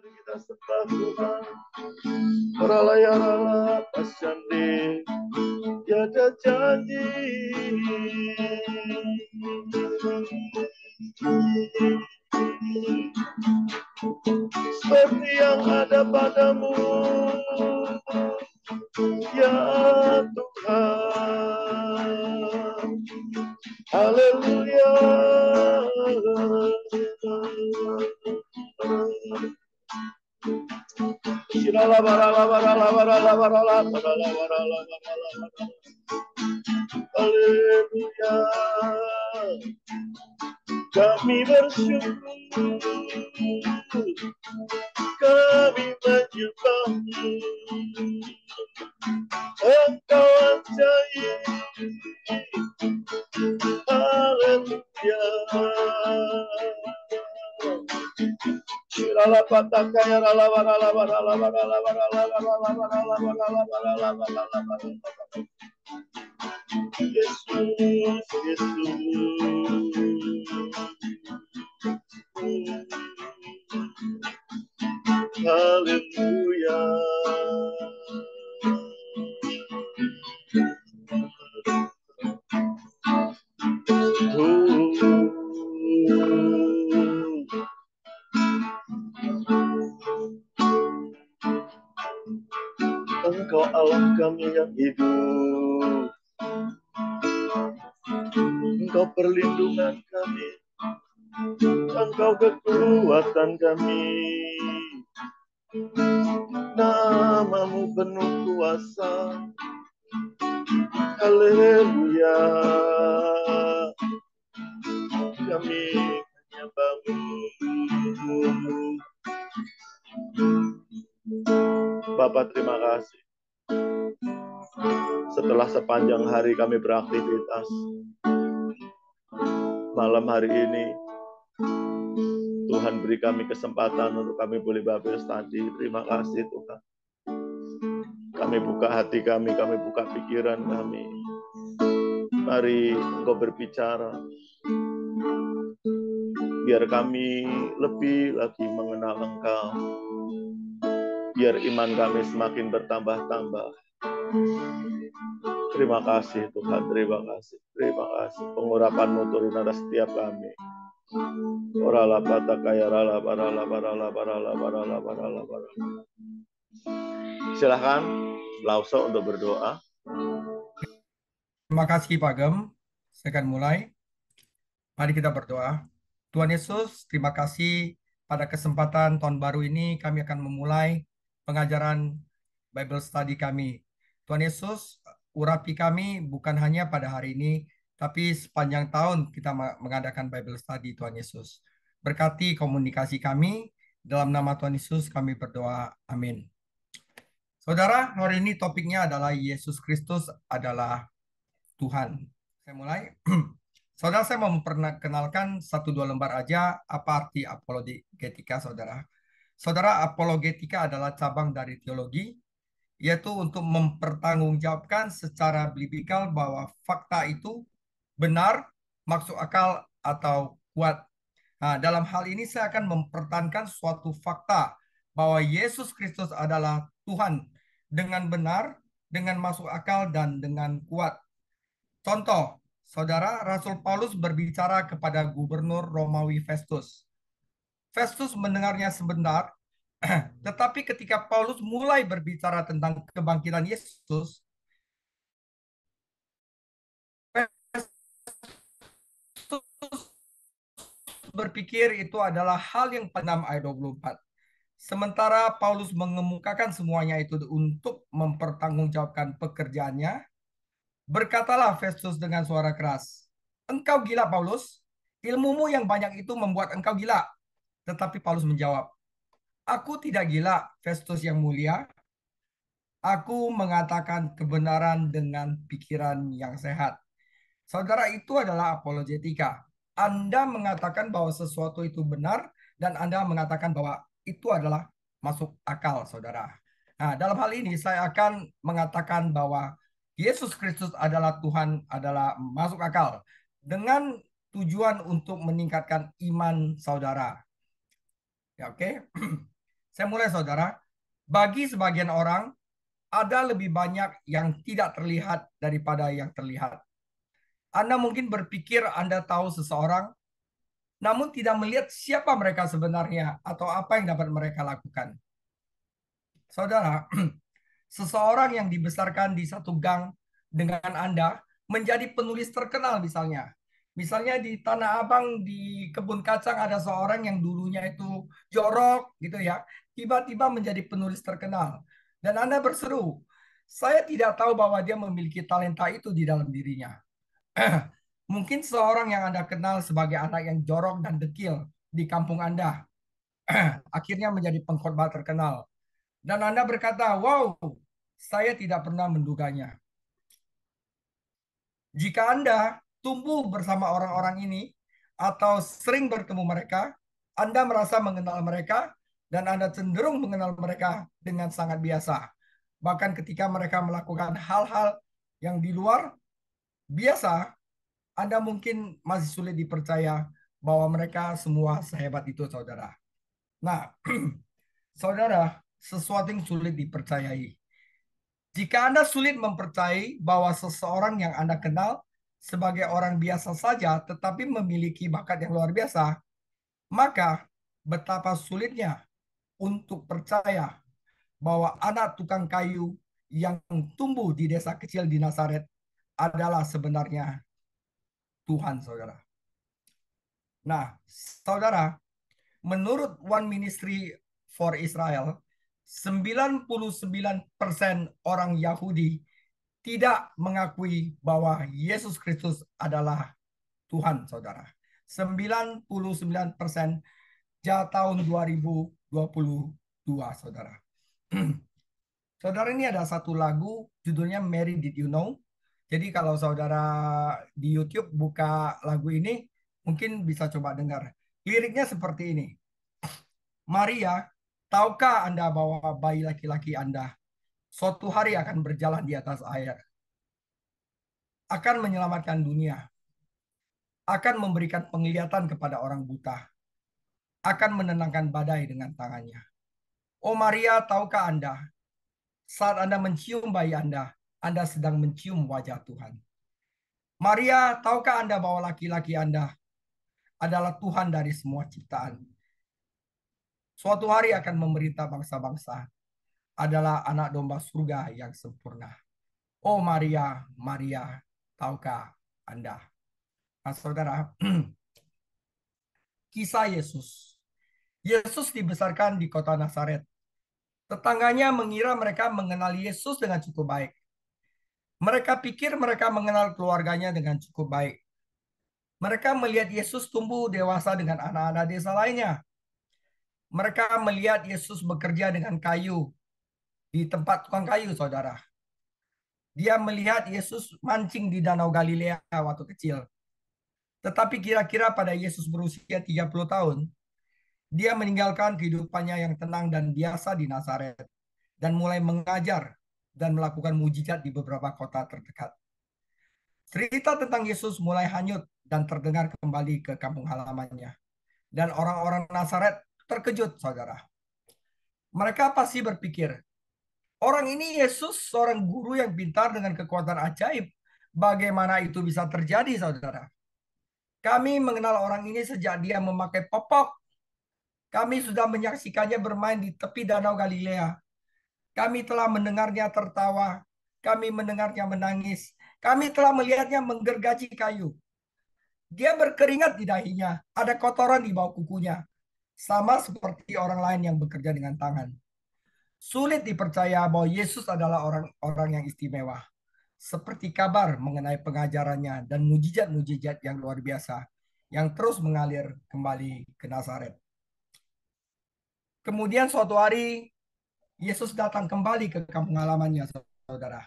Mari kita sembah Tuhan. Rala pasyande tiada janji. Seperti yang ada padamu, ya Tuhan. Haleluya. Haleluya. Kami bersyukur, kami menyembahmu. Engkau ajaib. Haleluya. Shirala pataka ya rala barala barala barala barala barala barala barala barala barala. Yesus, Yesus. Haleluya. Engkau Allah kami yang hidup, Engkau perlindungan kami, Engkau kekuatan kami. Namamu penuh kuasa. Haleluya. Kami menyembahmu. Bapak, terima kasih. Setelah sepanjang hari kami beraktivitas, malam hari ini Tuhan beri kami kesempatan untuk kami boleh Bible study. Terima kasih Tuhan. Kami buka hati kami buka pikiran kami. Mari Engkau berbicara. Biar kami lebih lagi mengenal Engkau. Biar iman kami semakin bertambah-tambah. Terima kasih Tuhan, terima kasih. Terima kasih. Pengurapan-Mu turun atas setiap kami. Orala patakaya rala barala barala barala barala barala barala. Silakan Lauso untuk berdoa. Terima kasih Pak Gem. Saya akan mulai. Mari kita berdoa. Tuhan Yesus, terima kasih pada kesempatan tahun baru ini kami akan memulai pengajaran Bible study kami. Tuhan Yesus, urapi kami bukan hanya pada hari ini, tapi sepanjang tahun kita mengadakan Bible study Tuhan Yesus. Berkati komunikasi kami, dalam nama Tuhan Yesus kami berdoa. Amin. Saudara, hari ini topiknya adalah Yesus Kristus adalah Tuhan. Saya mulai. Saudara, saya mau memperkenalkan 1-2 lembar aja apa arti apologetika, saudara. Saudara, apologetika adalah cabang dari teologi, yaitu untuk mempertanggungjawabkan secara biblikal bahwa fakta itu benar, masuk akal, atau kuat. Nah, dalam hal ini saya akan mempertahankan suatu fakta bahwa Yesus Kristus adalah Tuhan dengan benar, dengan masuk akal, dan dengan kuat. Contoh, saudara, Rasul Paulus berbicara kepada gubernur Romawi Festus. Festus mendengarnya sebentar, tetapi ketika Paulus mulai berbicara tentang kebangkitan Yesus, Festus berpikir itu adalah hal yang 6 ayat 24. Sementara Paulus mengemukakan semuanya itu untuk mempertanggungjawabkan pekerjaannya, berkatalah Festus dengan suara keras, "Engkau gila, Paulus. Ilmumu yang banyak itu membuat engkau gila." Tetapi Paulus menjawab, "Aku tidak gila, Festus yang mulia. Aku mengatakan kebenaran dengan pikiran yang sehat." Saudara, itu adalah apologetika. Anda mengatakan bahwa sesuatu itu benar dan Anda mengatakan bahwa itu adalah masuk akal, saudara. Nah, dalam hal ini saya akan mengatakan bahwa Yesus Kristus adalah Tuhan, adalah masuk akal dengan tujuan untuk meningkatkan iman saudara. Ya, oke. Saya mulai, saudara. Bagi sebagian orang, ada lebih banyak yang tidak terlihat daripada yang terlihat. Anda mungkin berpikir Anda tahu seseorang, namun tidak melihat siapa mereka sebenarnya atau apa yang dapat mereka lakukan. Saudara, seseorang yang dibesarkan di satu gang dengan Anda menjadi penulis terkenal misalnya. Misalnya di Tanah Abang di kebun kacang ada seorang yang dulunya itu jorok gitu ya, tiba-tiba menjadi penulis terkenal. Dan Anda berseru, saya tidak tahu bahwa dia memiliki talenta itu di dalam dirinya. Mungkin seorang yang Anda kenal sebagai anak yang jorok dan dekil di kampung Anda akhirnya menjadi pengkhotbah terkenal. Dan Anda berkata, wow, saya tidak pernah menduganya. Jika Anda tumbuh bersama orang-orang ini atau sering bertemu mereka, Anda merasa mengenal mereka dan Anda cenderung mengenal mereka dengan sangat biasa. Bahkan ketika mereka melakukan hal-hal yang di luar biasa, Anda mungkin masih sulit dipercaya bahwa mereka semua sehebat itu, saudara. Nah, saudara, sesuatu yang sulit dipercayai. Jika Anda sulit mempercayai bahwa seseorang yang Anda kenal sebagai orang biasa saja tetapi memiliki bakat yang luar biasa, maka betapa sulitnya untuk percaya bahwa anak tukang kayu yang tumbuh di desa kecil di Nazaret adalah sebenarnya Tuhan, saudara. Nah, saudara, menurut One Ministry for Israel, 99% orang Yahudi tidak mengakui bahwa Yesus Kristus adalah Tuhan, saudara. 99% tahun 2022, saudara. Saudara, ini ada satu lagu judulnya Mary Did You Know. Jadi kalau saudara di YouTube buka lagu ini, mungkin bisa coba dengar. Liriknya seperti ini. Maria, tahukah Anda bahwa bayi laki-laki Anda suatu hari akan berjalan di atas air, akan menyelamatkan dunia, akan memberikan penglihatan kepada orang buta, akan menenangkan badai dengan tangannya. Oh Maria, tahukah Anda, saat Anda mencium bayi Anda sedang mencium wajah Tuhan. Maria, tahukah Anda bahwa laki-laki Anda adalah Tuhan dari semua ciptaan? Suatu hari akan memerintah bangsa-bangsa, adalah anak domba surga yang sempurna. Oh Maria, Maria, tahukah Anda? Nah, saudara, kisah Yesus. Yesus dibesarkan di kota Nazaret. Tetangganya mengira mereka mengenal Yesus dengan cukup baik. Mereka pikir mereka mengenal keluarganya dengan cukup baik. Mereka melihat Yesus tumbuh dewasa dengan anak-anak desa lainnya. Mereka melihat Yesus bekerja dengan kayu di tempat tukang kayu, saudara. Dia melihat Yesus mancing di Danau Galilea waktu kecil. Tetapi kira-kira pada Yesus berusia 30 tahun, dia meninggalkan kehidupannya yang tenang dan biasa di Nazaret dan mulai mengajar dan melakukan mujizat di beberapa kota terdekat. Cerita tentang Yesus mulai hanyut dan terdengar kembali ke kampung halamannya. Dan orang-orang Nazaret terkejut, saudara. Mereka pasti berpikir, orang ini Yesus, seorang guru yang pintar dengan kekuatan ajaib. Bagaimana itu bisa terjadi, saudara? Kami mengenal orang ini sejak dia memakai popok. Kami sudah menyaksikannya bermain di tepi Danau Galilea. Kami telah mendengarnya tertawa. Kami mendengarnya menangis. Kami telah melihatnya menggergaji kayu. Dia berkeringat di dahinya. Ada kotoran di bawah kukunya. Sama seperti orang lain yang bekerja dengan tangan. Sulit dipercaya bahwa Yesus adalah orang-orang yang istimewa. Seperti kabar mengenai pengajarannya dan mujizat-mujizat yang luar biasa yang terus mengalir kembali ke Nazaret. Kemudian suatu hari Yesus datang kembali ke kampung halamannya, saudara.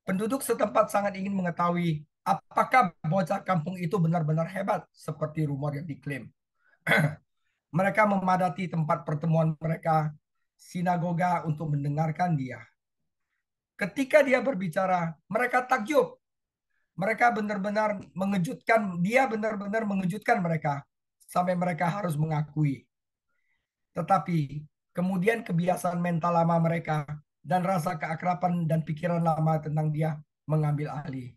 Penduduk setempat sangat ingin mengetahui apakah bocah kampung itu benar-benar hebat seperti rumor yang diklaim. Mereka memadati tempat pertemuan mereka, sinagoga, untuk mendengarkan dia. Ketika dia berbicara, mereka takjub. Mereka benar-benar mengejutkan, dia benar-benar mengejutkan mereka sampai mereka harus mengakui. Tetapi kemudian kebiasaan mental lama mereka, dan rasa keakraban dan pikiran lama tentang dia mengambil alih.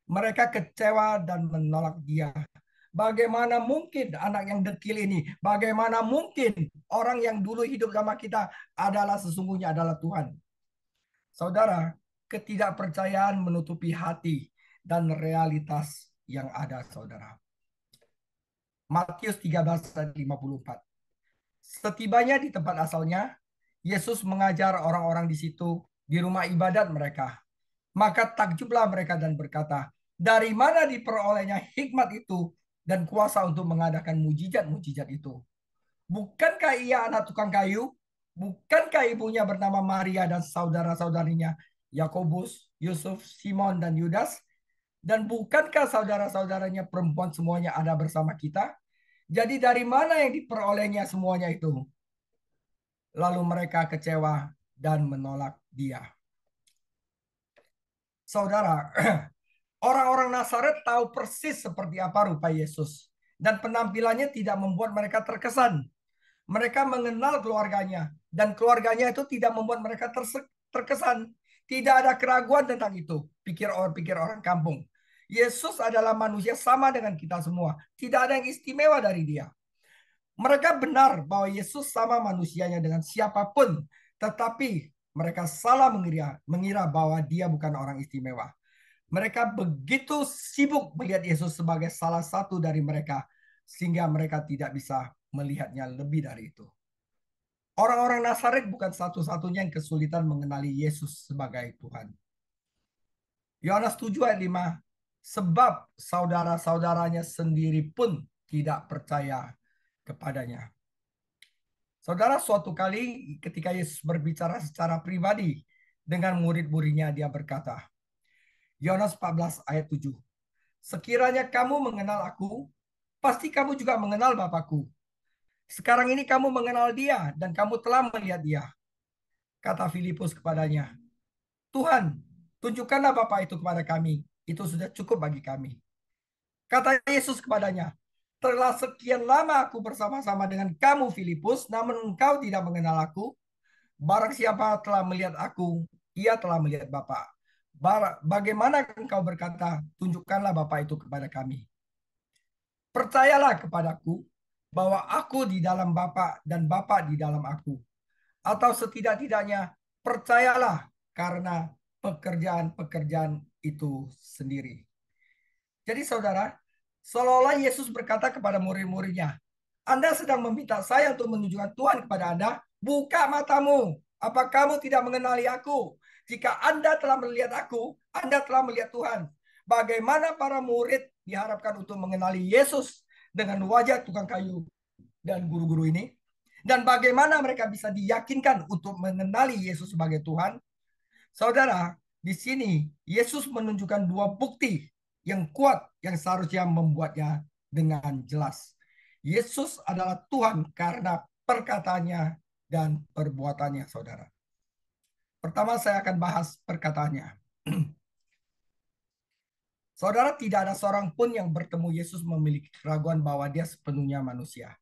Mereka kecewa dan menolak dia. Bagaimana mungkin anak yang dekil ini? Bagaimana mungkin orang yang dulu hidup sama kita adalah sesungguhnya adalah Tuhan? Saudara, ketidakpercayaan menutupi hati dan realitas yang ada, saudara. Matius 13 ayat 54. Setibanya di tempat asalnya, Yesus mengajar orang-orang di situ di rumah ibadat mereka. Maka takjublah mereka dan berkata, dari mana diperolehnya hikmat itu dan kuasa untuk mengadakan mujizat-mujizat itu? Bukankah ia anak tukang kayu? Bukankah ibunya bernama Maria dan saudara-saudarinya Yakobus, Yusuf, Simon, dan Yudas? Dan bukankah saudara-saudaranya perempuan semuanya ada bersama kita? Jadi dari mana yang diperolehnya semuanya itu? Lalu mereka kecewa dan menolak dia. Saudara, orang-orang Nazaret tahu persis seperti apa rupa Yesus. Dan penampilannya tidak membuat mereka terkesan. Mereka mengenal keluarganya. Dan keluarganya itu tidak membuat mereka terkesan. Tidak ada keraguan tentang itu. Pikir orang kampung. Yesus adalah manusia sama dengan kita semua. Tidak ada yang istimewa dari dia. Mereka benar bahwa Yesus sama manusianya dengan siapapun. Tetapi mereka salah mengira bahwa dia bukan orang istimewa. Mereka begitu sibuk melihat Yesus sebagai salah satu dari mereka, sehingga mereka tidak bisa melihatnya lebih dari itu. Orang-orang Nazaret bukan satu-satunya yang kesulitan mengenali Yesus sebagai Tuhan. Yohanes 7 ayat 5, sebab saudara-saudaranya sendiri pun tidak percaya kepadanya. Saudara, suatu kali ketika Yesus berbicara secara pribadi dengan murid-muridnya, dia berkata, Yohanes 14 ayat 7. Sekiranya kamu mengenal aku, pasti kamu juga mengenal Bapakku. Sekarang ini kamu mengenal dia dan kamu telah melihat dia. Kata Filipus kepadanya, Tuhan, tunjukkanlah Bapa itu kepada kami. Itu sudah cukup bagi kami. Kata Yesus kepadanya, telah sekian lama aku bersama-sama dengan kamu Filipus, namun engkau tidak mengenal aku. Barang siapa telah melihat aku, ia telah melihat Bapa. Bagaimana engkau berkata, tunjukkanlah Bapa itu kepada kami. Percayalah kepadaku bahwa aku di dalam Bapa dan Bapa di dalam aku. Atau setidak-tidaknya percayalah karena pekerjaan-pekerjaan itu sendiri. Jadi saudara, seolah-olah Yesus berkata kepada murid-muridnya, Anda sedang meminta saya untuk menunjukkan Tuhan kepada Anda, buka matamu. Apa kamu tidak mengenali aku? Jika Anda telah melihat aku, Anda telah melihat Tuhan. Bagaimana para murid diharapkan untuk mengenali Yesus dengan wajah tukang kayu dan guru-guru ini? Dan bagaimana mereka bisa diyakinkan untuk mengenali Yesus sebagai Tuhan? Saudara, di sini Yesus menunjukkan dua bukti yang kuat yang seharusnya membuatnya dengan jelas. Yesus adalah Tuhan karena perkataannya dan perbuatannya, saudara. Pertama saya akan bahas perkataannya. Saudara, tidak ada seorang pun yang bertemu Yesus memiliki keraguan bahwa dia sepenuhnya manusia.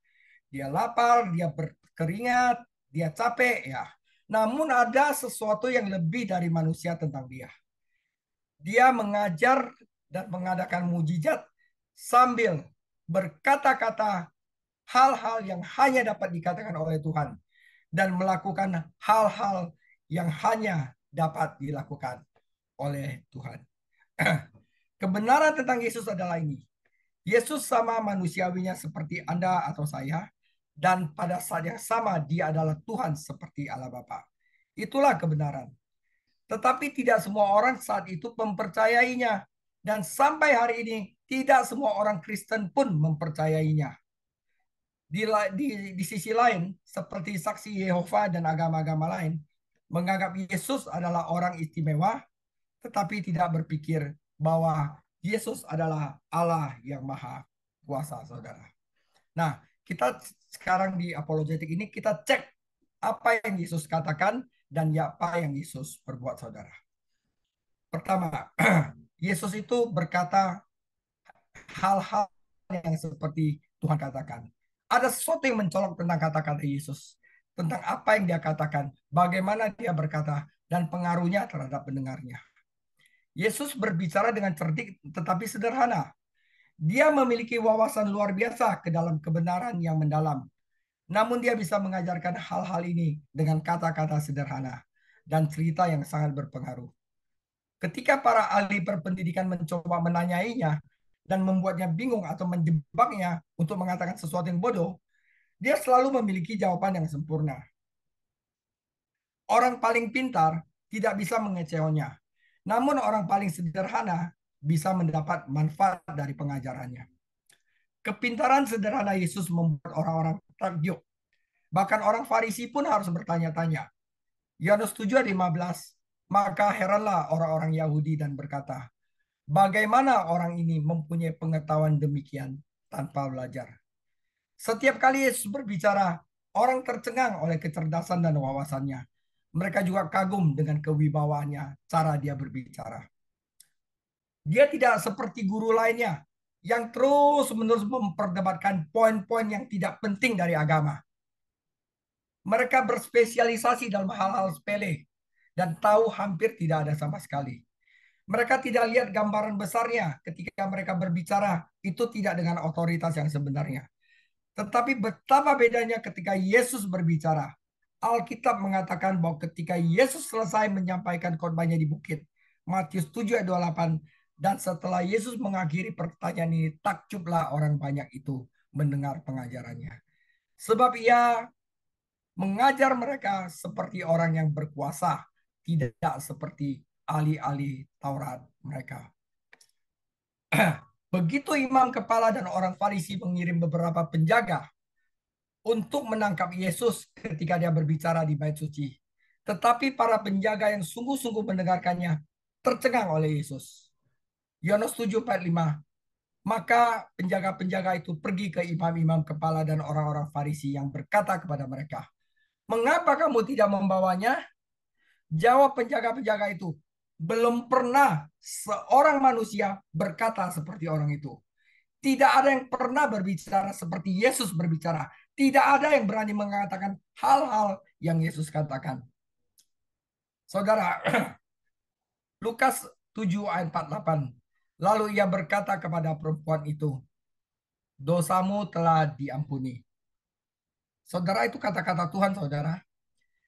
Dia lapar, dia berkeringat, dia capek, ya. Namun ada sesuatu yang lebih dari manusia tentang dia. Dia mengajar dan mengadakan mujizat sambil berkata-kata hal-hal yang hanya dapat dikatakan oleh Tuhan dan melakukan hal-hal yang hanya dapat dilakukan oleh Tuhan. Kebenaran tentang Yesus adalah ini. Yesus sama manusiawinya seperti Anda atau saya, dan pada saat yang sama dia adalah Tuhan seperti Allah Bapa. Itulah kebenaran. Tetapi tidak semua orang saat itu mempercayainya. Dan sampai hari ini tidak semua orang Kristen pun mempercayainya. Di sisi lain, seperti saksi Yehova dan agama-agama lain, menganggap Yesus adalah orang istimewa, tetapi tidak berpikir bahwa Yesus adalah Allah yang maha kuasa, saudara. Nah, kita sekarang di apologetik ini kita cek apa yang Yesus katakan dan apa yang Yesus perbuat, saudara. Pertama, Yesus itu berkata hal-hal yang seperti Tuhan katakan. Ada sesuatu yang mencolok tentang kata-kata Yesus. tentang apa yang dia katakan, bagaimana dia berkata, dan pengaruhnya terhadap pendengarnya. Yesus berbicara dengan cerdik tetapi sederhana. Dia memiliki wawasan luar biasa ke dalam kebenaran yang mendalam. Namun dia bisa mengajarkan hal-hal ini dengan kata-kata sederhana dan cerita yang sangat berpengaruh. Ketika para ahli berpendidikan mencoba menanyainya dan membuatnya bingung atau menjebaknya untuk mengatakan sesuatu yang bodoh, dia selalu memiliki jawaban yang sempurna. Orang paling pintar tidak bisa mengecewakannya, namun orang paling sederhana bisa mendapat manfaat dari pengajarannya. Kepintaran sederhana Yesus membuat orang-orang takjub. Bahkan orang Farisi pun harus bertanya-tanya. Yohanes 7 ayat 15. Maka heranlah orang-orang Yahudi dan berkata, bagaimana orang ini mempunyai pengetahuan demikian tanpa belajar? Setiap kali Yesus berbicara, orang tercengang oleh kecerdasan dan wawasannya. Mereka juga kagum dengan kewibawaannya, cara dia berbicara. Dia tidak seperti guru lainnya yang terus-menerus memperdebatkan poin-poin yang tidak penting dari agama. Mereka berspesialisasi dalam hal-hal sepele dan tahu hampir tidak ada sama sekali. Mereka tidak lihat gambaran besarnya ketika mereka berbicara, itu tidak dengan otoritas yang sebenarnya. Tetapi betapa bedanya ketika Yesus berbicara. Alkitab mengatakan bahwa ketika Yesus selesai menyampaikan khotbahnya di bukit, Matius 7 ayat 28, dan setelah Yesus mengakhiri pertanyaan ini, takjublah orang banyak itu mendengar pengajarannya. Sebab ia mengajar mereka seperti orang yang berkuasa, tidak seperti ahli-ahli Taurat mereka. Begitu imam kepala dan orang Farisi mengirim beberapa penjaga untuk menangkap Yesus ketika dia berbicara di bait suci. Tetapi para penjaga yang sungguh-sungguh mendengarkannya tercengang oleh Yesus. Yohanes 7:45. Maka penjaga-penjaga itu pergi ke imam-imam kepala dan orang-orang Farisi yang berkata kepada mereka, mengapa kamu tidak membawanya? Jawab penjaga-penjaga itu, belum pernah seorang manusia berkata seperti orang itu. Tidak ada yang pernah berbicara seperti Yesus berbicara. Tidak ada yang berani mengatakan hal-hal yang Yesus katakan. Saudara, Lukas 7 ayat 48. Lalu ia berkata kepada perempuan itu, dosamu telah diampuni. Saudara, itu kata-kata Tuhan, saudara.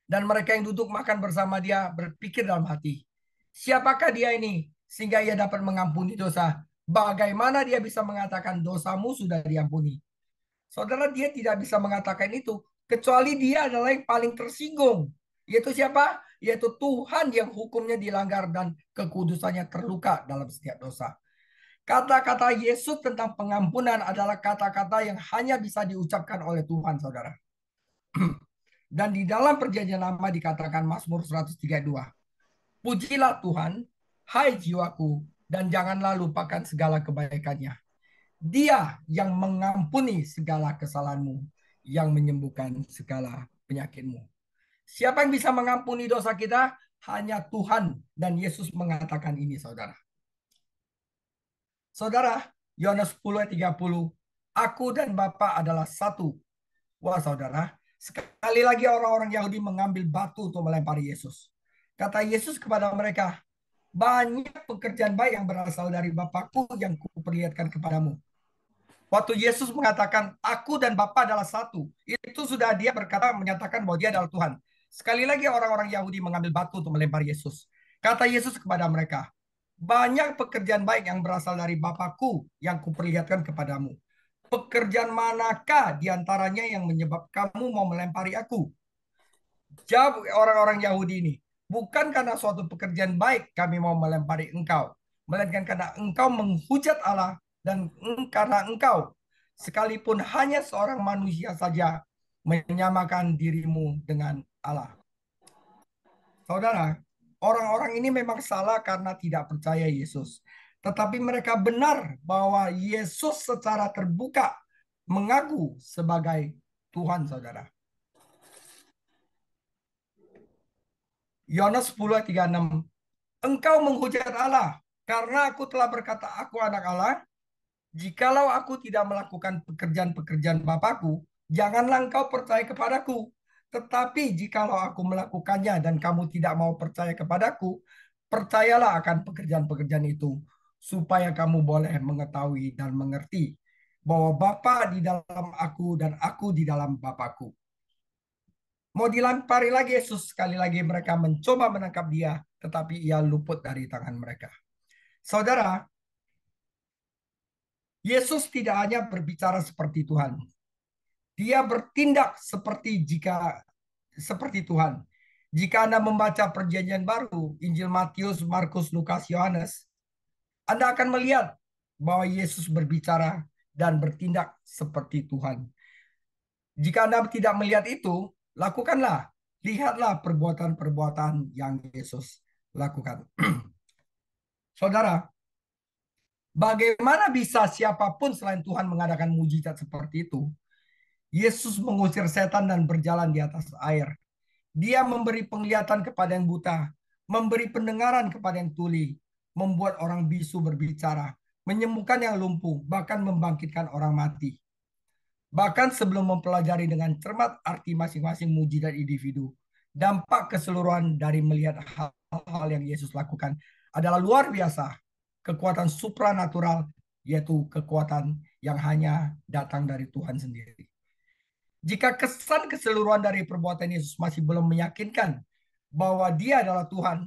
Dan mereka yang duduk makan bersama dia berpikir dalam hati, siapakah dia ini sehingga ia dapat mengampuni dosa? Bagaimana dia bisa mengatakan dosamu sudah diampuni? Saudara, dia tidak bisa mengatakan itu kecuali dia adalah yang paling tersinggung. Yaitu siapa? Yaitu Tuhan yang hukumnya dilanggar dan kekudusannya terluka dalam setiap dosa. Kata-kata Yesus tentang pengampunan adalah kata-kata yang hanya bisa diucapkan oleh Tuhan, saudara. Dan di dalam perjanjian lama dikatakan Mazmur 132. Pujilah Tuhan, hai jiwaku, dan janganlah lupakan segala kebaikannya. Dia yang mengampuni segala kesalahanmu, yang menyembuhkan segala penyakitmu. Siapa yang bisa mengampuni dosa kita? Hanya Tuhan, dan Yesus mengatakan ini, saudara. Saudara, Yohanes 10 ayat 30, aku dan Bapa adalah satu. Wah, saudara, sekali lagi orang-orang Yahudi mengambil batu untuk melempari Yesus. Kata Yesus kepada mereka, banyak pekerjaan baik yang berasal dari Bapakku yang kuperlihatkan kepadamu. Waktu Yesus mengatakan, aku dan Bapa adalah satu, itu sudah dia berkata, menyatakan bahwa dia adalah Tuhan. Sekali lagi orang-orang Yahudi mengambil batu untuk melempari Yesus. Kata Yesus kepada mereka, banyak pekerjaan baik yang berasal dari Bapakku yang kuperlihatkan kepadamu. Pekerjaan manakah diantaranya yang menyebabkan kamu mau melempari aku? Jawab orang-orang Yahudi ini, bukan karena suatu pekerjaan baik kami mau melempari engkau, melainkan karena engkau menghujat Allah dan karena engkau sekalipun hanya seorang manusia saja menyamakan dirimu dengan Allah. Saudara, orang-orang ini memang salah karena tidak percaya Yesus. Tetapi mereka benar bahwa Yesus secara terbuka mengaku sebagai Tuhan, saudara. Yohanes 10:36. Engkau menghujat Allah karena aku telah berkata aku anak Allah. Jikalau aku tidak melakukan pekerjaan-pekerjaan Bapakku, janganlah engkau percaya kepadaku. Tetapi jikalau aku melakukannya dan kamu tidak mau percaya kepadaku, percayalah akan pekerjaan-pekerjaan itu, supaya kamu boleh mengetahui dan mengerti bahwa Bapa di dalam aku dan aku di dalam Bapakku. Mau dilempari lagi Yesus, sekali lagi mereka mencoba menangkap dia, tetapi ia luput dari tangan mereka. Saudara, Yesus tidak hanya berbicara seperti Tuhan. Dia bertindak seperti Tuhan. Jika Anda membaca Perjanjian Baru, Injil Matius, Markus, Lukas, Yohanes, Anda akan melihat bahwa Yesus berbicara dan bertindak seperti Tuhan. Jika Anda tidak melihat itu, lakukanlah. Lihatlah perbuatan-perbuatan yang Yesus lakukan. Saudara, bagaimana bisa siapapun selain Tuhan mengadakan mujizat seperti itu? Yesus mengusir setan dan berjalan di atas air. Dia memberi penglihatan kepada yang buta, memberi pendengaran kepada yang tuli, membuat orang bisu berbicara, menyembuhkan yang lumpuh, bahkan membangkitkan orang mati. Bahkan sebelum mempelajari dengan cermat arti masing-masing mujizat individu, dampak keseluruhan dari melihat hal-hal yang Yesus lakukan adalah luar biasa. Kekuatan supranatural, yaitu kekuatan yang hanya datang dari Tuhan sendiri. Jika kesan keseluruhan dari perbuatan Yesus masih belum meyakinkan bahwa dia adalah Tuhan,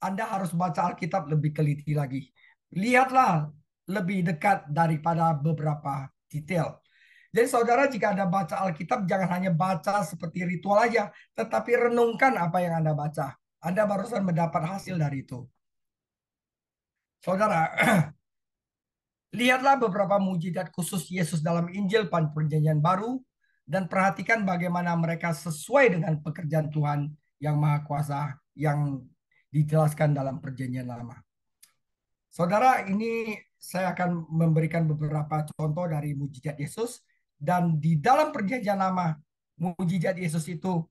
Anda harus baca Alkitab lebih teliti lagi. Lihatlah lebih dekat daripada beberapa detail. Jadi saudara, jika Anda baca Alkitab, jangan hanya baca seperti ritual aja, tetapi renungkan apa yang Anda baca. Anda barusan mendapat hasil dari itu. Saudara, lihatlah beberapa mujizat khusus Yesus dalam Injil Perjanjian Baru dan perhatikan bagaimana mereka sesuai dengan pekerjaan Tuhan yang Maha Kuasa yang dijelaskan dalam Perjanjian Lama. Saudara, ini saya akan memberikan beberapa contoh dari mujizat Yesus, dan di dalam Perjanjian Lama mujizat Yesus itu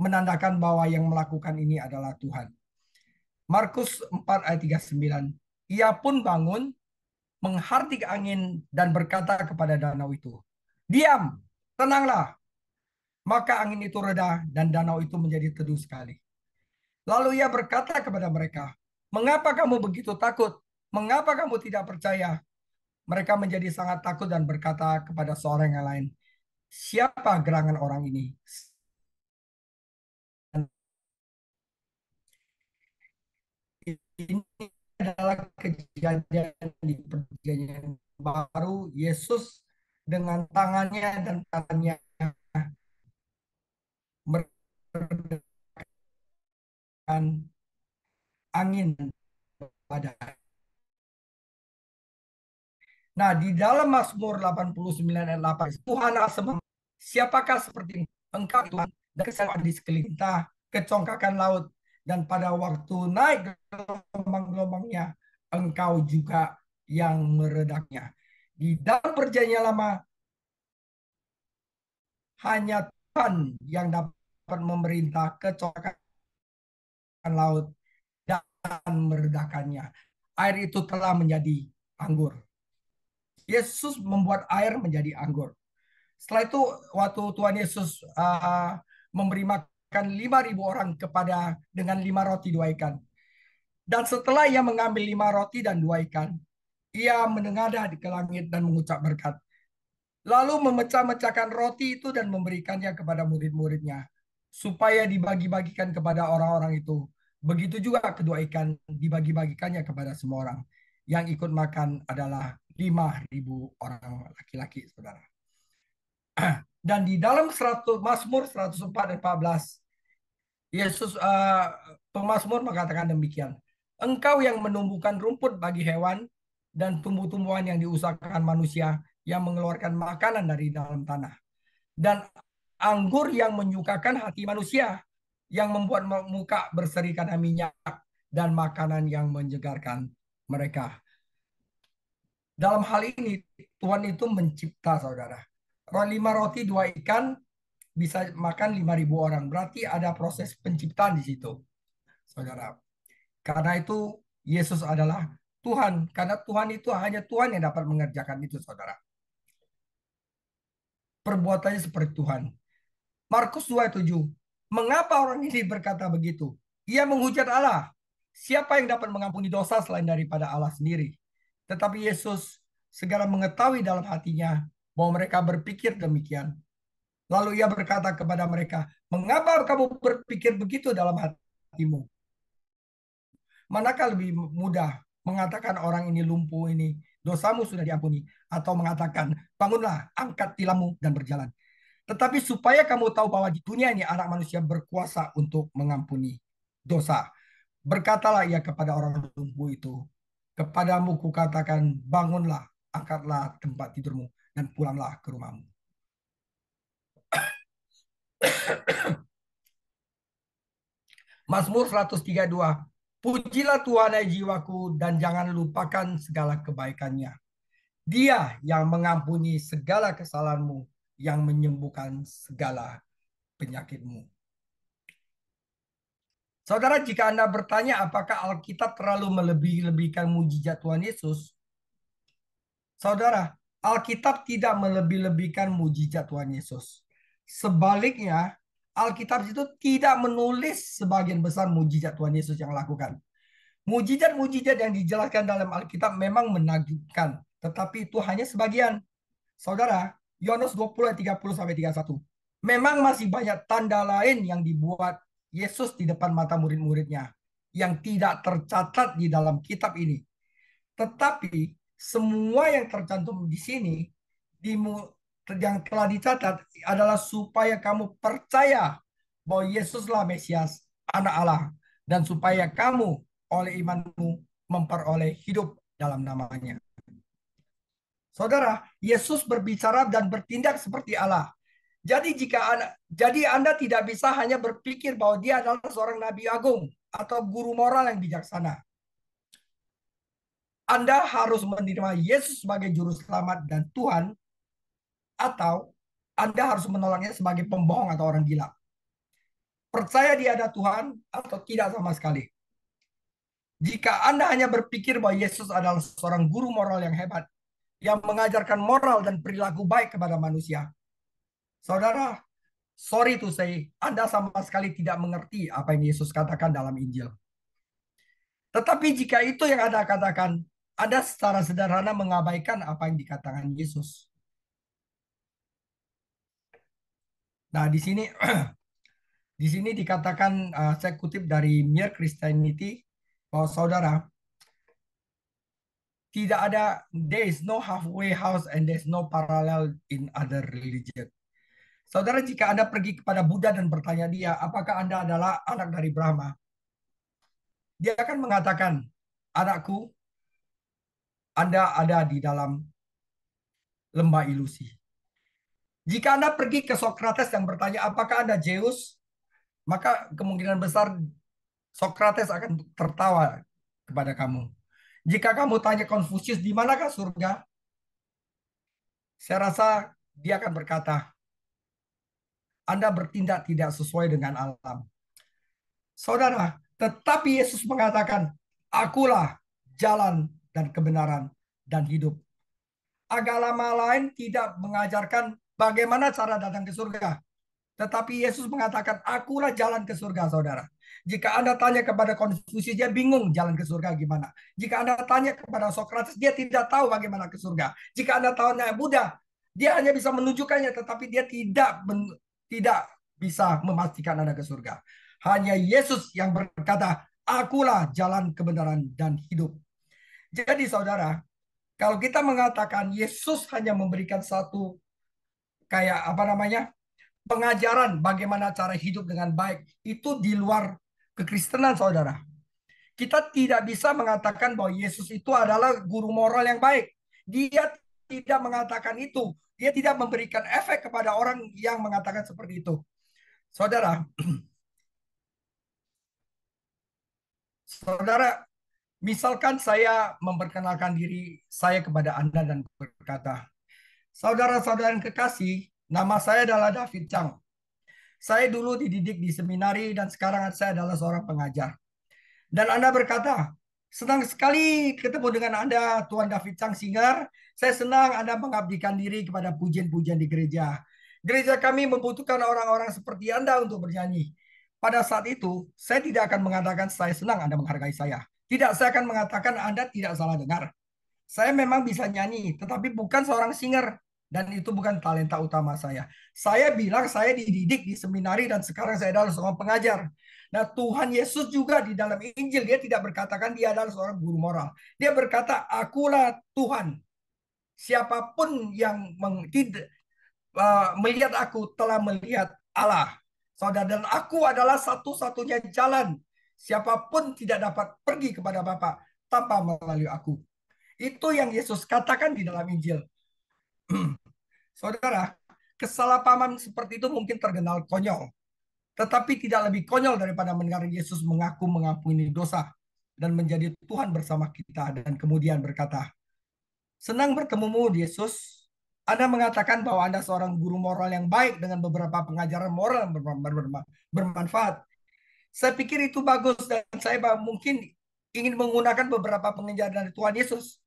menandakan bahwa yang melakukan ini adalah Tuhan. Markus 4 ayat 39. Ia pun bangun, menghardik angin dan berkata kepada danau itu, "Diam, tenanglah." Maka angin itu reda dan danau itu menjadi teduh sekali. Lalu ia berkata kepada mereka, "Mengapa kamu begitu takut? Mengapa kamu tidak percaya?" Mereka menjadi sangat takut dan berkata kepada seorang yang lain, "Siapa gerangan orang ini?" Ini adalah kejadian di Perjanjian Baru. Yesus dengan tangannya dan tangannya meredakan angin badai. Nah, di dalam Mazmur 89 ayat 8, Tuhan Allah, siapakah seperti Engkau Tuhan, dan keselamatan di sekeliling kita, kecongkakan laut, dan pada waktu naik gelombang-gelombangnya, Engkau juga yang meredaknya. Di dalam Perjanjian Lama, hanya Tuhan yang dapat memerintah kecongkakan laut dan meredakannya. Air itu telah menjadi anggur. Yesus membuat air menjadi anggur. Setelah itu, waktu Tuhan Yesus memberi makan 5.000 orang dengan 5 roti 2 ikan. Dan setelah ia mengambil 5 roti dan 2 ikan, ia menengadah ke langit dan mengucap berkat. Lalu memecah-mecahkan roti itu dan memberikannya kepada murid-muridnya, supaya dibagi-bagikan kepada orang-orang itu. Begitu juga kedua ikan dibagi-bagikannya kepada semua orang. Yang ikut makan adalah 5.000 orang laki-laki, saudara. Dan di dalam Mazmur 104 dan 14, Yesus pemazmur mengatakan demikian. Engkau yang menumbuhkan rumput bagi hewan dan tumbuh-tumbuhan yang diusahakan manusia, yang mengeluarkan makanan dari dalam tanah. Dan anggur yang menyukakan hati manusia, yang membuat muka berseri karena minyak, dan makanan yang menyegarkan mereka. Dalam hal ini Tuhan itu mencipta, saudara. 5 roti 2 ikan bisa makan 5.000 orang. Berarti ada proses penciptaan di situ, saudara. Karena itu Yesus adalah Tuhan. Karena Tuhan itu hanya Tuhan yang dapat mengerjakan itu, saudara. Perbuatannya seperti Tuhan. Markus 2:7. Mengapa orang ini berkata begitu? Ia menghujat Allah. Siapa yang dapat mengampuni dosa selain daripada Allah sendiri? Tetapi Yesus segera mengetahui dalam hatinya bahwa mereka berpikir demikian. Lalu ia berkata kepada mereka, mengapa kamu berpikir begitu dalam hatimu? Manakah lebih mudah mengatakan orang ini lumpuh ini, dosamu sudah diampuni, atau mengatakan, bangunlah, angkat tilammu dan berjalan. Tetapi supaya kamu tahu bahwa di dunia ini anak manusia berkuasa untuk mengampuni dosa. Berkatalah ia kepada orang lumpuh itu, kepadamu kukatakan, bangunlah, angkatlah tempat tidurmu, dan pulanglah ke rumahmu. Mazmur 132. Pujilah Tuhan hai jiwaku dan jangan lupakan segala kebaikannya. Dia yang mengampuni segala kesalahanmu, yang menyembuhkan segala penyakitmu. Saudara, jika Anda bertanya apakah Alkitab terlalu melebih-lebihkan mujizat Tuhan Yesus, saudara, Alkitab tidak melebih-lebihkan mujizat Tuhan Yesus. Sebaliknya, Alkitab itu tidak menulis sebagian besar mujizat Tuhan Yesus yang lakukan. Mujizat-mujizat yang dijelaskan dalam Alkitab memang menakjubkan, tetapi itu hanya sebagian. Saudara, Yohanes 20 ayat 30-31. Memang masih banyak tanda lain yang dibuat Yesus di depan mata murid-muridnya yang tidak tercatat di dalam kitab ini. Tetapi semua yang tercantum di sini yang telah dicatat adalah supaya kamu percaya bahwa Yesuslah Mesias, Anak Allah, dan supaya kamu oleh imanmu memperoleh hidup dalam namanya. Saudara, Yesus berbicara dan bertindak seperti Allah. Jadi Anda tidak bisa hanya berpikir bahwa dia adalah seorang nabi agung atau guru moral yang bijaksana. Anda harus menerima Yesus sebagai juru selamat dan Tuhan, atau Anda harus menolaknya sebagai pembohong atau orang gila. Percaya dia ada Tuhan atau tidak sama sekali. Jika Anda hanya berpikir bahwa Yesus adalah seorang guru moral yang hebat, yang mengajarkan moral dan perilaku baik kepada manusia, saudara, sorry to say, Anda sama sekali tidak mengerti apa yang Yesus katakan dalam Injil. Tetapi jika itu yang Anda katakan, Anda secara sederhana mengabaikan apa yang dikatakan Yesus. Nah, di sini dikatakan, saya kutip dari Mere Christianity, bahwa saudara, tidak ada, there is no halfway house and there is no parallel in other religion. Saudara, jika Anda pergi kepada Buddha dan bertanya dia, apakah Anda adalah anak dari Brahma? Dia akan mengatakan, anakku, Anda ada di dalam lembah ilusi. Jika Anda pergi ke Socrates yang bertanya, apakah Anda Zeus? Maka kemungkinan besar Socrates akan tertawa kepada kamu. Jika kamu tanya Konfusius, di manakah surga? Saya rasa dia akan berkata, Anda bertindak tidak sesuai dengan alam. Saudara, tetapi Yesus mengatakan, akulah jalan dan kebenaran dan hidup. Agama lain tidak mengajarkan bagaimana cara datang ke surga. Tetapi Yesus mengatakan, akulah jalan ke surga, saudara. Jika Anda tanya kepada Konfusius, dia bingung jalan ke surga gimana. Jika Anda tanya kepada Socrates, dia tidak tahu bagaimana ke surga. Jika Anda tanya Buddha, dia hanya bisa menunjukkannya, tetapi dia tidak bisa memastikan Anda ke surga. Hanya Yesus yang berkata, akulah jalan kebenaran dan hidup. Jadi saudara, kalau kita mengatakan Yesus hanya memberikan satu pengajaran bagaimana cara hidup dengan baik, itu di luar kekristenan, saudara. Kita tidak bisa mengatakan bahwa Yesus itu adalah guru moral yang baik. Dia tidak mengatakan itu. Dia tidak memberikan efek kepada orang yang mengatakan seperti itu. Saudara, misalkan saya memperkenalkan diri saya kepada Anda dan berkata, saudara-saudara yang kekasih, nama saya adalah David Chang. Saya dulu dididik di seminari dan sekarang saya adalah seorang pengajar. Dan Anda berkata, senang sekali ketemu dengan Anda, Tuan David Chang Singer. Saya senang Anda mengabdikan diri kepada pujian-pujian di gereja. Gereja kami membutuhkan orang-orang seperti Anda untuk bernyanyi. Pada saat itu, saya tidak akan mengatakan saya senang Anda menghargai saya. Tidak, saya akan mengatakan Anda tidak salah dengar. Saya memang bisa nyanyi, tetapi bukan seorang singer. Dan itu bukan talenta utama saya. Saya bilang saya dididik di seminari dan sekarang saya adalah seorang pengajar. Nah, Tuhan Yesus juga di dalam Injil, dia tidak berkatakan dia adalah seorang guru moral. Dia berkata, akulah Tuhan. Siapapun yang melihat aku telah melihat Allah. Saudara, dan aku adalah satu-satunya jalan. Siapapun tidak dapat pergi kepada Bapa tanpa melalui aku. Itu yang Yesus katakan di dalam Injil. Saudara, kesalahpahaman seperti itu mungkin terkenal konyol. Tetapi tidak lebih konyol daripada mendengar Yesus mengaku mengampuni dosa dan menjadi Tuhan bersama kita dan kemudian berkata, senang bertemumu Yesus. Anda mengatakan bahwa Anda seorang guru moral yang baik dengan beberapa pengajaran moral yang bermanfaat. Saya pikir itu bagus dan saya mungkin ingin menggunakan beberapa pengajaran dari Tuhan Yesus.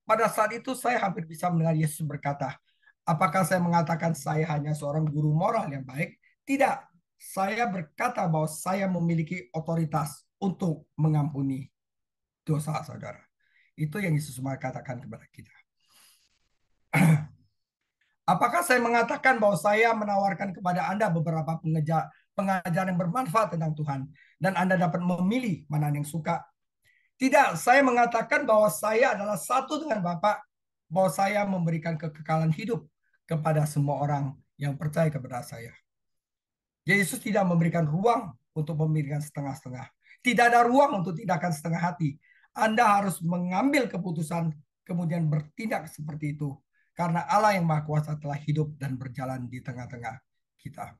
Pada saat itu saya hampir bisa mendengar Yesus berkata, apakah saya mengatakan saya hanya seorang guru moral yang baik? Tidak. Saya berkata bahwa saya memiliki otoritas untuk mengampuni dosa saudara. Itu yang Yesus katakan kepada kita. Apakah saya mengatakan bahwa saya menawarkan kepada Anda beberapa pengajaran yang bermanfaat tentang Tuhan dan Anda dapat memilih mana yang suka? Tidak, saya mengatakan bahwa saya adalah satu dengan Bapa, bahwa saya memberikan kekekalan hidup kepada semua orang yang percaya kepada saya. Yesus tidak memberikan ruang untuk memberikan setengah-setengah. Tidak ada ruang untuk tindakan setengah hati. Anda harus mengambil keputusan kemudian bertindak seperti itu. Karena Allah yang Maha Kuasa telah hidup dan berjalan di tengah-tengah kita.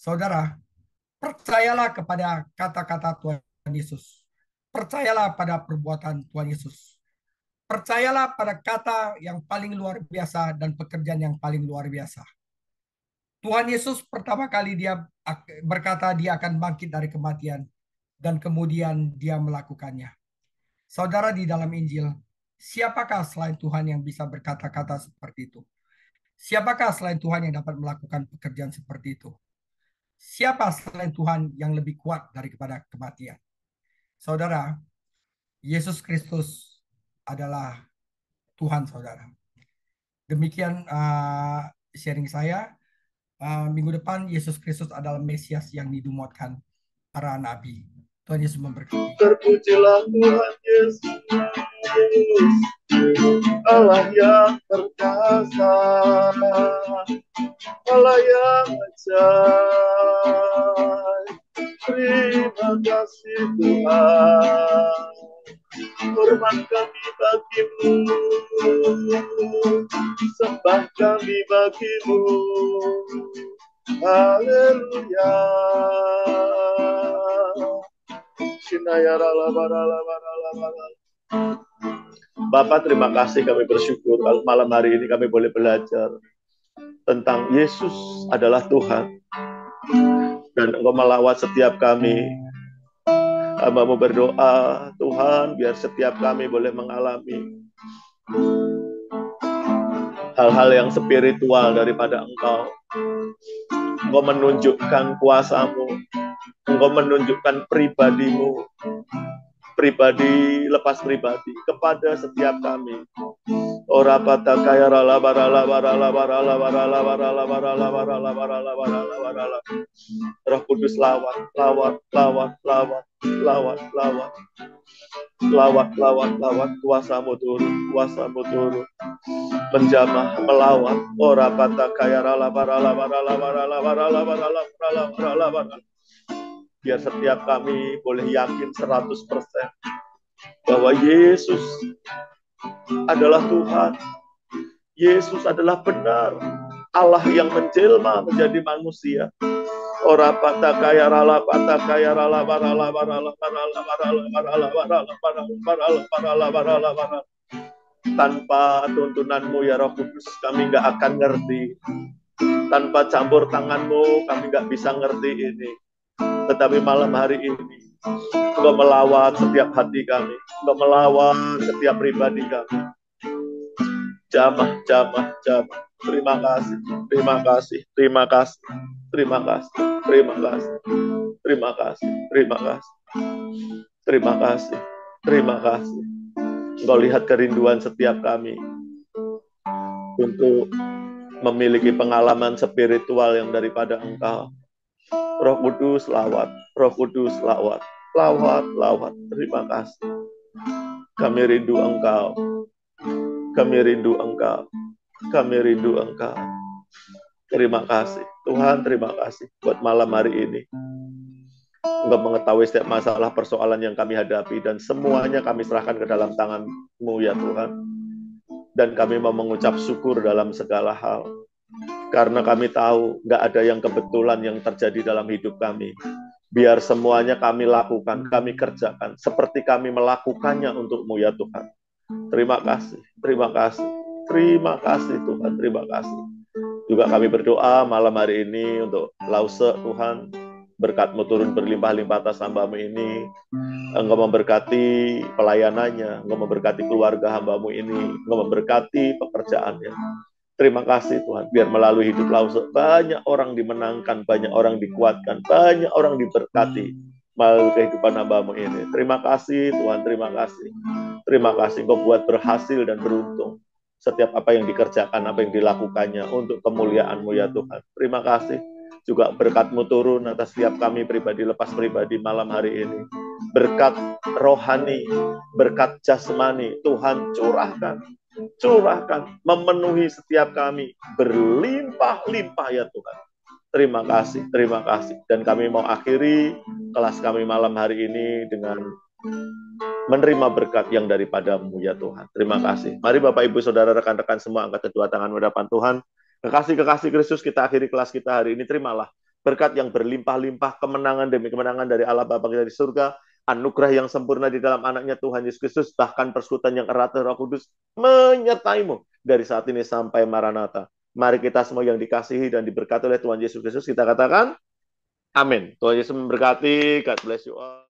Saudara, percayalah kepada kata-kata Tuhan Yesus. Percayalah pada perbuatan Tuhan Yesus. Percayalah pada kata yang paling luar biasa dan pekerjaan yang paling luar biasa. Tuhan Yesus pertama kali dia berkata dia akan bangkit dari kematian. Dan kemudian dia melakukannya. Saudara, di dalam Injil, siapakah selain Tuhan yang bisa berkata-kata seperti itu? Siapakah selain Tuhan yang dapat melakukan pekerjaan seperti itu? Siapa selain Tuhan yang lebih kuat daripada kematian? Saudara, Yesus Kristus adalah Tuhan, saudara. Demikian sharing saya. Minggu depan, Yesus Kristus adalah Mesias yang didumotkan para nabi. Tuhan Yesus memberkati. Terpujilah Tuhan Yesus, Allah yang perkasa, Allah yang ajaib. Terima kasih Tuhan, hormat kami bagimu, sembah kami bagimu. Haleluya. Bapak, terima kasih, kami bersyukur malam hari ini kami boleh belajar tentang Yesus adalah Tuhan dan Engkau melawat setiap kami. Hamba-Mu berdoa, Tuhan, biar setiap kami boleh mengalami hal-hal yang spiritual daripada Engkau. Engkau menunjukkan kuasa-Mu, Engkau menunjukkan pribadi-Mu, pribadi lepas pribadi kepada setiap kami. Ora pata kaya rala barala barala barala barala barala barala barala barala barala barala. Roh Kudus lawat, lawat, lawat, lawat, lawat, lawat. Lawat, lawat, lawat, kuasa-Mu turun, kuasa-Mu turun. Menjamah, melawat. Ora pata kaya rala barala barala barala barala barala barala barala barala. Biar setiap kami boleh yakin 100% bahwa Yesus adalah Tuhan. Yesus adalah benar Allah yang menjelma menjadi manusia. Ora pata kaya rala barala barala barala barala barala barala barala barala barala. Tanpa tuntunan-Mu ya Roh Kudus, kami nggak akan ngerti. Tanpa campur tangan-Mu, kami nggak bisa ngerti ini. Tetapi malam hari ini, Engkau melawat setiap hati kami. Engkau melawat setiap pribadi kami. Jamah, jamah, jamah. Terima kasih, terima kasih, terima kasih, terima kasih, terima kasih, terima kasih, terima kasih, terima kasih, terima kasih. Engkau lihat kerinduan setiap kami untuk memiliki pengalaman spiritual yang daripada Engkau. Roh Kudus lawat, Roh Kudus lawat, lawat, lawat. Terima kasih. Kami rindu Engkau, kami rindu Engkau, kami rindu Engkau. Terima kasih, Tuhan, terima kasih buat malam hari ini. Engkau mengetahui setiap masalah persoalan yang kami hadapi dan semuanya kami serahkan ke dalam tangan-Mu ya Tuhan. Dan kami mau mengucap syukur dalam segala hal. Karena kami tahu nggak ada yang kebetulan yang terjadi dalam hidup kami. Biar semuanya kami lakukan, kami kerjakan seperti kami melakukannya untuk-Mu ya Tuhan. Terima kasih, terima kasih, terima kasih Tuhan, terima kasih. Juga kami berdoa malam hari ini untuk Lause Tuhan, berkat-Mu turun berlimpah-limpah atas hamba-Mu ini. Engkau memberkati pelayanannya, Engkau memberkati keluarga hamba-Mu ini, Engkau memberkati pekerjaannya. Terima kasih Tuhan, biar melalui hidup Lause banyak orang dimenangkan, banyak orang dikuatkan, banyak orang diberkati melalui kehidupan hamba-Mu ini. Terima kasih Tuhan, terima kasih. Terima kasih Engkau buat berhasil dan beruntung setiap apa yang dikerjakan, apa yang dilakukannya untuk kemuliaan-Mu ya Tuhan. Terima kasih. Juga berkat-Mu turun atas setiap kami pribadi, lepas pribadi malam hari ini. Berkat rohani, berkat jasmani, Tuhan curahkan, curahkan, memenuhi setiap kami, berlimpah-limpah ya Tuhan. Terima kasih, terima kasih. Dan kami mau akhiri kelas kami malam hari ini dengan menerima berkat yang daripada-Mu ya Tuhan. Terima kasih. Mari Bapak Ibu Saudara rekan-rekan semua angkat kedua tangan hadapan Tuhan. Kekasih-kekasih Kristus, kita akhiri kelas kita hari ini. Terimalah berkat yang berlimpah-limpah, kemenangan demi kemenangan dari Allah Bapa kita di surga, anugerah yang sempurna di dalam anaknya Tuhan Yesus Kristus, bahkan persekutuan yang erat Roh Kudus menyertai-Mu dari saat ini sampai Maranatha. Mari kita semua yang dikasihi dan diberkati oleh Tuhan Yesus Kristus, kita katakan amin. Tuhan Yesus memberkati. God bless you all.